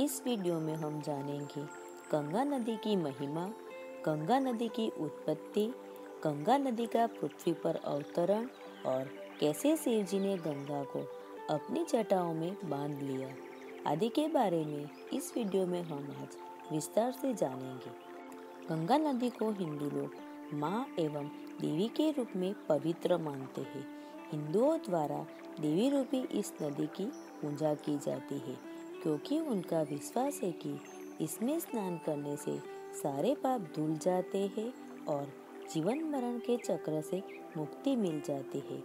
इस वीडियो में हम जानेंगे गंगा नदी की महिमा, गंगा नदी की उत्पत्ति, गंगा नदी का पृथ्वी पर अवतरण और कैसे शिव जी ने गंगा को अपनी जटाओं में बांध लिया आदि के बारे में इस वीडियो में हम आज विस्तार से जानेंगे। गंगा नदी को हिंदू लोग माँ एवं देवी के रूप में पवित्र मानते हैं। हिंदुओं द्वारा देवी रूपी इस नदी की पूजा की जाती है क्योंकि उनका विश्वास है कि इसमें स्नान करने से सारे पाप धुल जाते हैं और जीवन मरण के चक्र से मुक्ति मिल जाती है।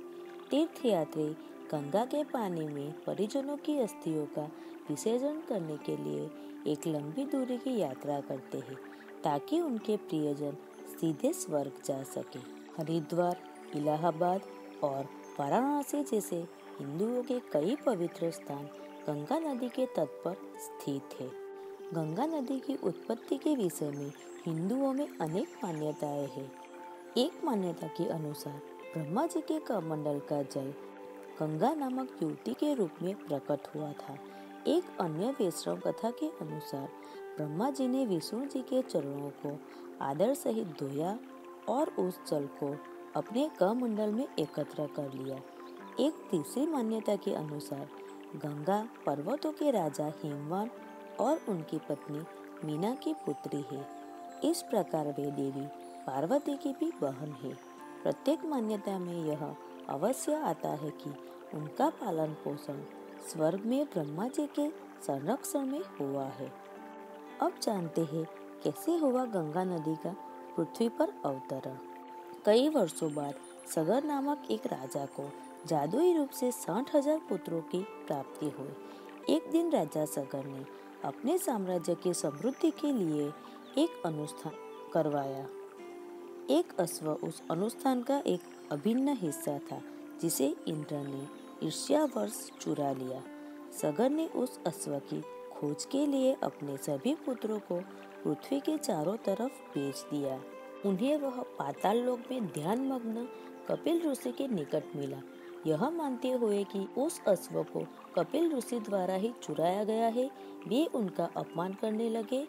तीर्थयात्री गंगा के पानी में परिजनों की अस्थियों का विसर्जन करने के लिए एक लंबी दूरी की यात्रा करते हैं ताकि उनके प्रियजन सीधे स्वर्ग जा सके। हरिद्वार, इलाहाबाद और वाराणसी जैसे हिंदुओं के कई पवित्र स्थान गंगा नदी के तट पर स्थित है। गंगा नदी की उत्पत्ति के विषय में हिंदुओं में अनेक मान्यताएं हैं। एक मान्यता के अनुसार ब्रह्मा जी के कमंडल का जल गंगा नामक युवती के रूप में प्रकट हुआ था। एक अन्य वैष्णव कथा के अनुसार ब्रह्मा जी ने विष्णु जी के चरणों को आदर सहित धोया और उस जल को अपने कमंडल में एकत्र कर लिया। एक तीसरी मान्यता के अनुसार गंगा पर्वतों के राजा हिमवान और उनकी पत्नी मीना की पुत्री है। इस प्रकार वे देवी पार्वती की भी बहन है। प्रत्येक मान्यता में यह अवश्य आता है कि उनका पालन पोषण स्वर्ग में ब्रह्मा जी के संरक्षण में हुआ है। अब जानते हैं कैसे हुआ गंगा नदी का पृथ्वी पर अवतरण। कई वर्षों बाद सगर नामक एक राजा को जादुई रूप से 60,000 पुत्रों की प्राप्ति हुई। एक दिन राजा सगर ने अपने साम्राज्य की समृद्धि के लिए एक अनुष्ठान करवाया। एक अश्व उस अनुष्ठान का एक अभिन्न हिस्सा था जिसे इंद्र ने ईर्ष्यावश चुरा लिया। सगर ने उस अश्व की खोज के लिए अपने सभी पुत्रों को पृथ्वी के चारों तरफ भेज दिया। उन्हें वह पाताल लोक में ध्यान मग्न कपिल ऋषि के निकट मिला। यह मानते हुए कि उस अश्व को कपिल ऋषि द्वारा ही चुराया गया है, वे उनका अपमान करने लगे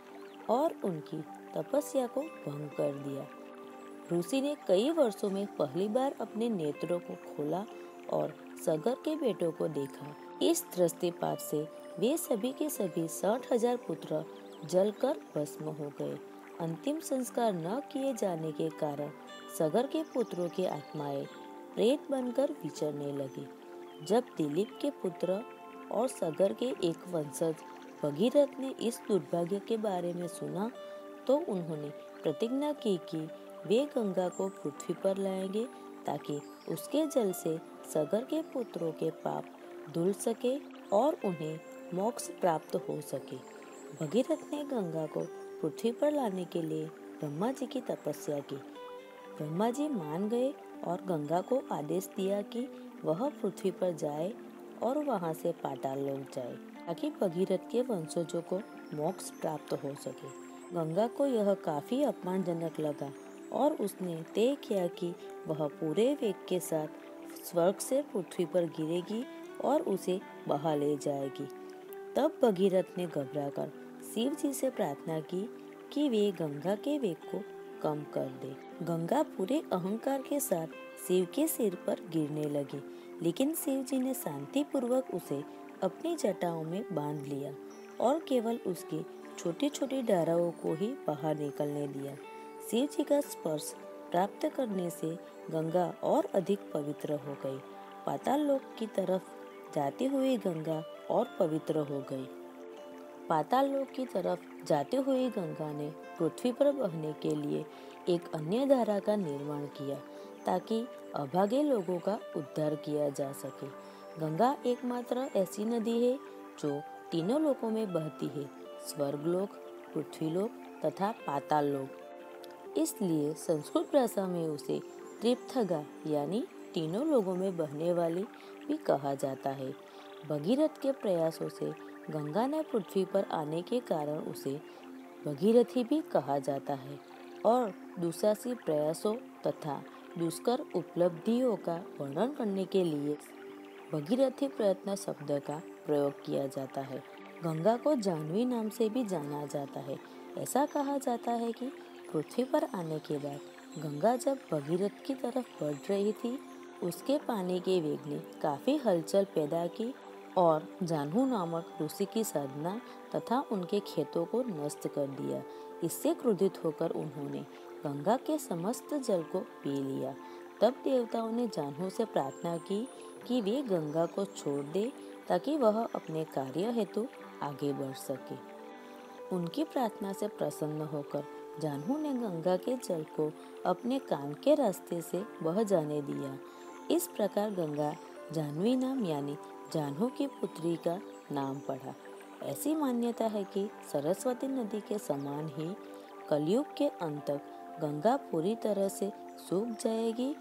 और उनकी तपस्या को भंग कर दिया। ऋषि ने कई वर्षों में पहली बार अपने नेत्रों को खोला और सगर के बेटों को देखा। इस दृष्टिपात से वे सभी के सभी 60,000 पुत्र जलकर भस्म हो गए। अंतिम संस्कार न किए जाने के कारण सगर के पुत्रों की आत्माएं प्रेत बनकर विचरने लगी। जब दिलीप के पुत्र और सगर के एक वंशज भगीरथ ने इस दुर्भाग्य के बारे में सुना तो उन्होंने प्रतिज्ञा की कि वे गंगा को पृथ्वी पर लाएंगे ताकि उसके जल से सगर के पुत्रों के पाप धुल सके और उन्हें मोक्ष प्राप्त हो सके। भगीरथ ने गंगा को पृथ्वी पर लाने के लिए ब्रह्मा जी की तपस्या की। ब्रह्मा जी मान गए और गंगा को आदेश दिया कि वह पृथ्वी पर जाए और वहां से पाताल लोक जाए ताकि भगीरथ के वंशजों को मोक्ष प्राप्त हो सके। गंगा को यह काफी अपमानजनक लगा और उसने तय किया कि वह पूरे वेग के साथ स्वर्ग से पृथ्वी पर गिरेगी और उसे बहा ले जाएगी। तब भगीरथ ने घबराकर शिव जी से प्रार्थना की कि वे गंगा के वेग को कम कर दे। गंगा पूरे अहंकार के साथ शिव के सिर पर गिरने लगी, लेकिन शिव जी ने शांति पूर्वक उसे अपनी जटाओं में बांध लिया और केवल उसकी छोटी छोटी धाराओं को ही बाहर निकलने दिया। शिव जी का स्पर्श प्राप्त करने से गंगा और अधिक पवित्र हो गई। पाताल लोक की तरफ जाती हुई गंगा और पवित्र हो गई। पाताल लोक की तरफ जाते हुए गंगा ने पृथ्वी पर बहने के लिए एक अन्य धारा का निर्माण किया ताकि अभागे लोगों का उद्धार किया जा सके। गंगा एकमात्र ऐसी नदी है जो तीनों लोकों में बहती है, स्वर्गलोक, पृथ्वीलोक तथा पाताल लोक। इसलिए संस्कृत भाषा में उसे त्रिपथगा यानी तीनों लोगों में बहने वाली भी कहा जाता है। भगीरथ के प्रयासों से गंगा ने पृथ्वी पर आने के कारण उसे भगीरथी भी कहा जाता है और दुस्साहसी प्रयासों तथा दुष्कर उपलब्धियों का वर्णन करने के लिए भगीरथी प्रयत्न शब्द का प्रयोग किया जाता है। गंगा को जाह्नवी नाम से भी जाना जाता है। ऐसा कहा जाता है कि पृथ्वी पर आने के बाद गंगा जब भगीरथ की तरफ बढ़ रही थी, उसके पानी के वेग ने काफी हलचल पैदा की और जाह्नू नामक ऋषि की साधना तथा उनके खेतों को नष्ट कर दिया। इससे क्रोधित होकर उन्होंने गंगा के समस्त जल को पी लिया। तब देवताओं ने जाह्नू से प्रार्थना की कि वे गंगा को छोड़ दे ताकि वह अपने कार्य हेतु आगे बढ़ सके। उनकी प्रार्थना से प्रसन्न होकर जाह्नू ने गंगा के जल को अपने कान के रास्ते से बह जाने दिया। इस प्रकार गंगा जाह्नवी नाम यानी जाह्नू की पुत्री का नाम पड़ा। ऐसी मान्यता है कि सरस्वती नदी के समान ही कलयुग के अंत तक गंगा पूरी तरह से सूख जाएगी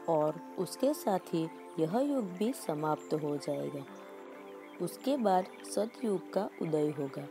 और उसके साथ ही यह युग भी समाप्त हो जाएगा। उसके बाद सतयुग का उदय होगा।